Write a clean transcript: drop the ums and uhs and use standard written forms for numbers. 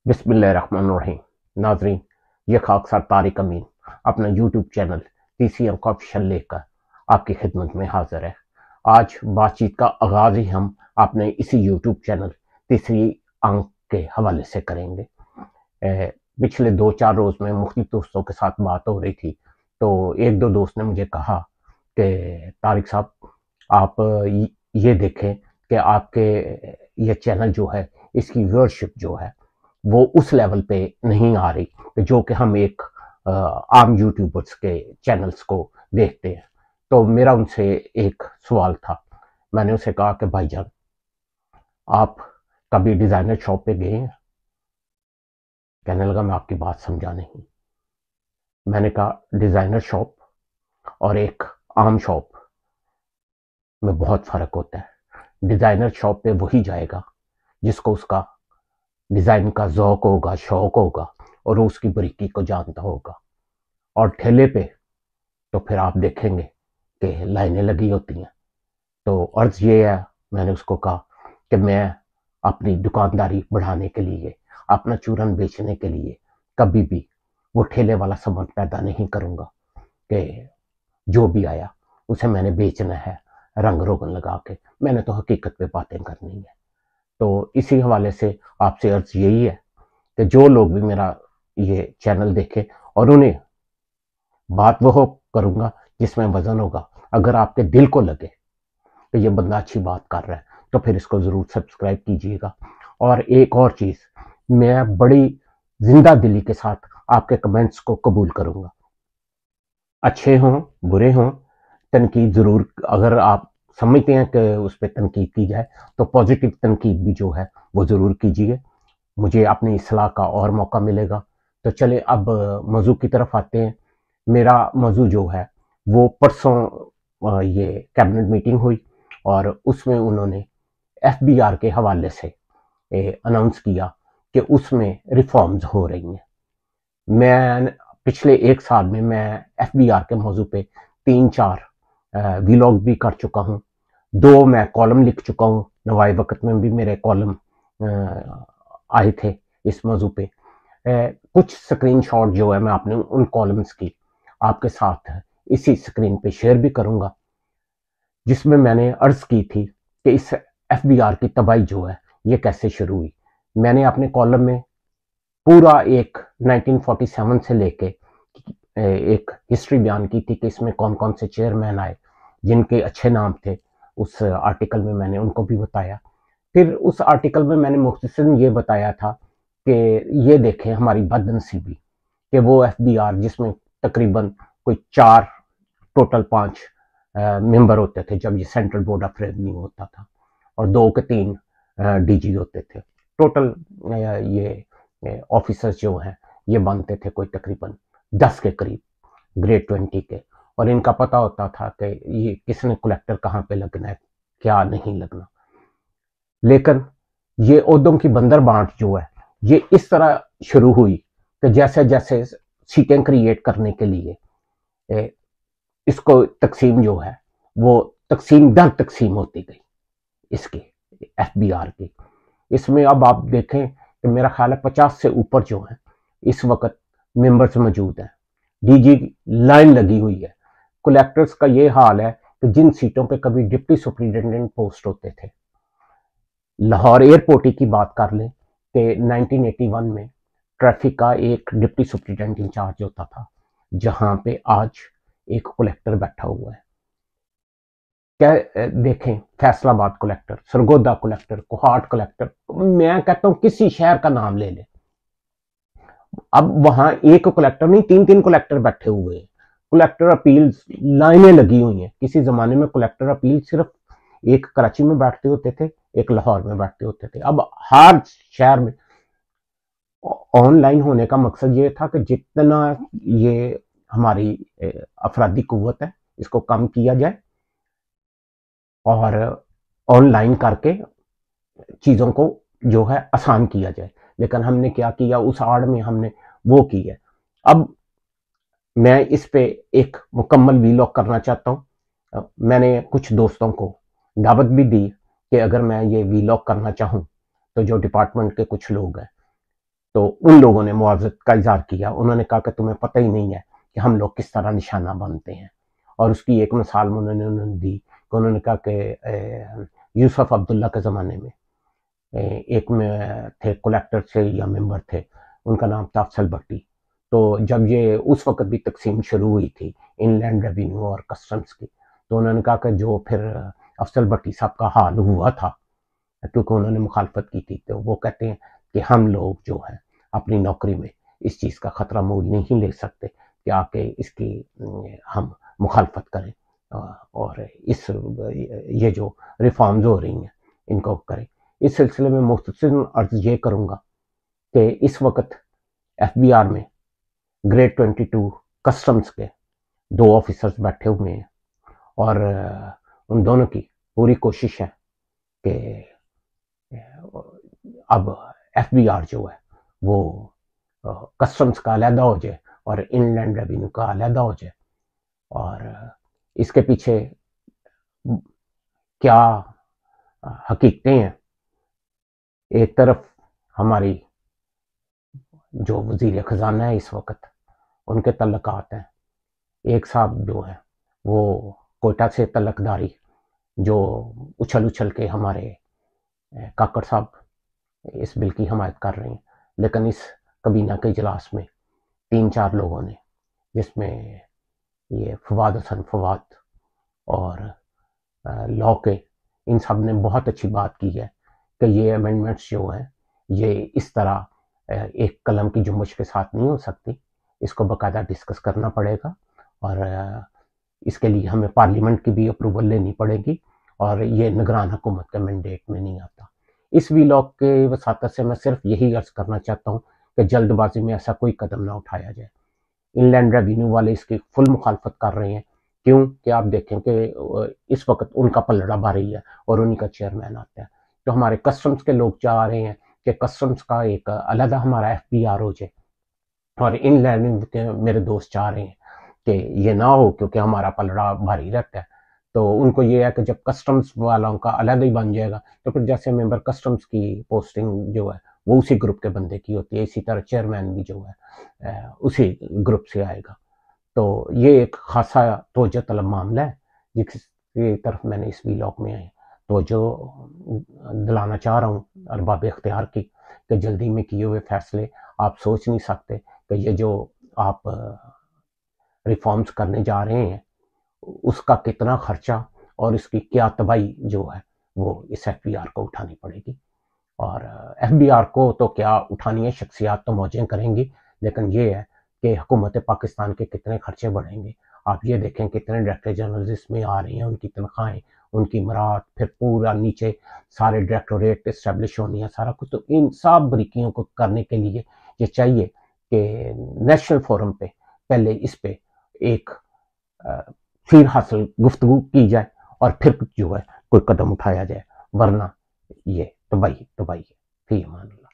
बिस्मिल्लाहिर्रहमानिर्रहीम। नाजरीन, ये खाकसार तारिक अमीन अपना यूट्यूब चैनल TC अंक ऑफिशियल लेकर आपकी खिदमत में हाजिर है। आज बातचीत का आगाज ही हम अपने इसी यूट्यूब चैनल तीसरी अंक के हवाले से करेंगे। पिछले 2-4 रोज में मुख्तलिफ दोस्तों के साथ बात हो रही थी, तो एक दो दोस्त ने मुझे कहा कि तारिक साहब, आप ये देखें कि आपके ये चैनल जो है, इसकी व्यूअरशिप जो है वो उस लेवल पे नहीं आ रही जो कि हम एक आम यूट्यूबर्स के चैनल्स को देखते हैं। तो मेरा उनसे एक सवाल था। मैंने उसे कहा कि भाईजान, आप कभी डिजाइनर शॉप पे गए हैं? कहने लगा, मैं आपकी बात समझा नहीं। मैंने कहा, डिजाइनर शॉप और एक आम शॉप में बहुत फर्क होता है। डिजाइनर शॉप पे वही जाएगा जिसको उसका डिजाइन का ज़ौक होगा, शौक होगा और उसकी बारीकी को जानता होगा। और ठेले पे तो फिर आप देखेंगे कि लाइनें लगी होती हैं। तो अर्ज ये है, मैंने उसको कहा कि मैं अपनी दुकानदारी बढ़ाने के लिए, अपना चूरन बेचने के लिए कभी भी वो ठेले वाला सामान पैदा नहीं करूँगा कि जो भी आया उसे मैंने बेचना है रंग रोगन लगा के। मैंने तो हकीकत पे बातें करनी है। तो इसी हवाले से आपसे अर्ज यही है कि जो लोग भी मेरा ये चैनल देखें, और उन्हें बात वो करूँगा जिसमें वजन होगा। अगर आपके दिल को लगे कि ये बंदा अच्छी बात कर रहा है तो फिर इसको ज़रूर सब्सक्राइब कीजिएगा। और एक और चीज़, मैं बड़ी जिंदा दिली के साथ आपके कमेंट्स को कबूल करूँगा। अच्छे हों, बुरे हों, तनकीद ज़रूर, अगर आप समझते हैं कि उस पर तनकीद की जाए तो पॉजिटिव तनकीद भी जो है वो ज़रूर कीजिए। मुझे अपनी इस्लाह का और मौका मिलेगा। तो चले अब मौजू की तरफ आते हैं। मेरा मौजू जो है वो परसों ये कैबिनेट मीटिंग हुई और उसमें उन्होंने FBR के हवाले से अनाउंस किया कि उसमें रिफॉर्म्स हो रही हैं। मैं पिछले एक साल में मैं FBR के मौजू पे 3-4 व्लॉग भी कर चुका हूँ। 2 मैं कॉलम लिख चुका हूँ। नवाए वक्त में भी मेरे कॉलम आए थे इस मौजू पे। कुछ स्क्रीनशॉट जो है मैं अपने उन कॉलम्स की आपके साथ इसी स्क्रीन पे शेयर भी करूंगा, जिसमें मैंने अर्ज की थी कि इस FBR की तबाही जो है ये कैसे शुरू हुई। मैंने अपने कॉलम में पूरा एक 1947 से लेके एक हिस्ट्री बयान की थी कि इसमें कौन कौन से चेयरमैन आए जिनके अच्छे नाम थे। उस आर्टिकल में मैंने उनको भी बताया। फिर उस आर्टिकल में मैंने मुख्तसरन ये बताया था कि ये देखें हमारी बदनसीबी कि वो FBR जिसमें तकरीबन कोई 4 टोटल 5 मेंबर होते थे जब ये सेंट्रल बोर्ड ऑफ रेवेन्यू होता था, और 2 के 3 DG होते थे। टोटल ये ऑफिसर्स जो हैं ये बनते थे कोई तकरीबन 10 के करीब, ग्रेड 20 के। और इनका पता होता था कि ये किसने कलेक्टर कहाँ पे लगना है, क्या नहीं लगना। लेकिन ये ओहदों की बंदर बांट जो है ये इस तरह शुरू हुई कि जैसे जैसे सीटें क्रिएट करने के लिए इसको तकसीम जो है वो तकसीम दर तकसीम होती गई इसकी FBR की। इसमें अब आप देखें कि मेरा ख्याल है 50 से ऊपर जो है इस वक्त मेंबर्स मौजूद हैं। DG लाइन लगी हुई है। कलेक्टर्स का ये हाल है कि जिन सीटों पे कभी डिप्टी सुपरिटेंडेंट पोस्ट होते थे, लाहौर एयरपोर्ट की बात कर लें कि 1981 में ट्रैफिक का एक डिप्टी सुपरिटेंडेंट इंचार्ज होता था, जहां पे आज एक कलेक्टर बैठा हुआ है। क्या देखें, Faisalabad collector, Sargodha collector, Kohat collector, मैं कहता हूं किसी शहर का नाम ले ले, अब वहां एक कलेक्टर नहीं 3-3 कलेक्टर बैठे हुए हैं। कलेक्टर अपील लाइनें लगी हुई हैं। किसी जमाने में कलेक्टर अपील सिर्फ एक कराची में बैठते होते थे, एक लाहौर में बैठते होते थे। अब हर शहर में ऑनलाइन होने का मकसद ये था कि जितना ये हमारी अफरादी कुव्वत है इसको कम किया जाए और ऑनलाइन करके चीज़ों को जो है आसान किया जाए। लेकिन हमने क्या किया, उस आड़ में हमने वो की है। अब मैं इस पे एक मुकम्मल वीलॉग करना चाहता हूँ। मैंने कुछ दोस्तों को दावत भी दी कि अगर मैं ये वीलॉग करना चाहूँ तो जो डिपार्टमेंट के कुछ लोग हैं تو ان لوگوں نے معاوضت کا اظہار کیا. انہوں نے کہا کہ تمہیں پتہ ہی نہیں ہے کہ ہم لوگ کس طرح نشانہ بنتے ہیں. اور اس کی ایک مثال انہوں نے دی کہ انہوں نے کہا کہ یوسف عبداللہ کے زمانے میں ایک میں تھے کلیکٹر سے یا ممبر تھے, ان کا نام تھا افضل بھٹی. تو جب یہ اس وقت بھی تقسیم شروع ہوئی تھی ان لینڈ ریونیو اور کسٹمز کی, تو انہوں نے کہا کہ جو پھر افضل بھٹی صاحب کا حال ہوا تھا کیونکہ انہوں نے مخالفت کی تھی, تو وہ کہتے ہیں کہ ہم لوگ جو ہیں اپنی نوکری میں اس چیز کا خطرہ مول نہیں لے سکتے کہ آ کے اس کی ہم مخالفت کریں اور اس یہ جو ریفارمز ہو رہی ہیں ان کو کریں. اس سلسلے میں مختصر عرض یہ کروں گا کہ اس وقت ایف بی آر میں گریڈ 22 کسٹمز کے 2 آفیسرز بیٹھے ہوئے ہیں اور ان دونوں کی پوری کوشش ہے کہ اب ایف بی آر جو ہے وہ کسٹمز کا علیحدہ ہو جائے اور ان لینڈ ریونیو کا علیحدہ ہو جائے. اور اس کے پیچھے کیا حقیقتیں ہیں؟ ایک طرف ہماری جو وزیر خزانہ ہے اس وقت, ان کے تعلقات ہیں. ایک صاحب جو ہیں وہ کوئٹہ سے تعلق داری جو اچھل کے ہمارے کاکڑ صاحب اس بل کی حمایت کر رہے ہیں, لیکن اس کابینہ کے اجلاس میں 3-4 لوگوں نے, جس میں یہ فواد حسن فواد اور لا کے, ان سب نے بہت اچھی بات کی ہے کہ یہ امینڈمنٹس جو ہیں یہ اس طرح ایک قلم کی جنبش کے ساتھ نہیں ہو سکتی, اس کو باقاعدہ ڈسکس کرنا پڑے گا اور اس کے لیے ہمیں پارلیمنٹ کی بھی اپروول لینی پڑے گی اور یہ نگران حکومت کے مینڈیٹ میں نہیں آتا. اس وی لاگ کے وساطت سے میں صرف یہی عرض کرنا چاہتا ہوں کہ جلد بازی میں ایسا کوئی قدم نہ اٹھایا جائے. ان لینڈ ریونیو والے اس کی فل مخالفت کر رہے ہیں. کیوں کہ آپ دیکھیں کہ اس وقت ان کا پلڑا بھاری ہے اور انہی کا چیئرمین آتا ہے. تو ہمارے کسٹمز کے لوگ چاہ رہے ہیں کہ کسٹمز کا ایک علیحدہ ہمارا ایف بی آر ہو جائے, اور ان لینڈ کے میرے دوست چاہ رہے ہیں کہ یہ نہ ہو کیونکہ ہمارا پلڑا بھاری رہتا ہے. تو ان کو یہ ہے کہ جب کسٹمز والوں کا علیحدہ ہی بن جائے گا تو پھر جیسے ممبر کسٹمز کی پوسٹنگ جو ہے وہ اسی گروپ کے بندے کی ہوتی ہے, اسی طرح چیئرمین بھی جو ہے اسی گروپ سے آئے گا. تو یہ ایک خاصا توجہ طلب معاملہ ہے جس کی طرف میں نے اس وی لاگ میں توجہ دلانا چاہ رہا ہوں ارباب اختیار کی کہ جلدی میں کیے ہوئے فیصلے آپ سوچ نہیں سکتے کہ یہ جو آپ ریفارمز کرنے جا رہے ہیں اس کا کتنا خرچہ اور اس کی کیا تباہی جو ہے وہ اس ایف بی آر کو اٹھانی پڑے گی. اور ایف بی آر کو تو کیا اٹھانی ہے, شخصیات تو موجیں کریں گی, لیکن یہ ہے کہ حکومت پاکستان کے کتنے خرچے بڑھیں گے. آپ یہ دیکھیں کتنے ڈائریکٹر جنرل اس میں آ رہے ہیں, ان کی تنخواہیں, ان کی مراد, پھر پورا نیچے سارے ڈائریکٹوریٹ اسٹیبلش ہونی ہے, سارا کچھ. تو ان سب بریکیوں کو کرنے کے لیے یہ چاہیے کہ نیشنل فورم پہ پہلے اس پہ ایک پھر حاصل گفتگو کی جائے اور پھر جو ہے کوئی قدم اٹھایا جائے, ورنہ یہ تباہی ہے. فی امان اللہ.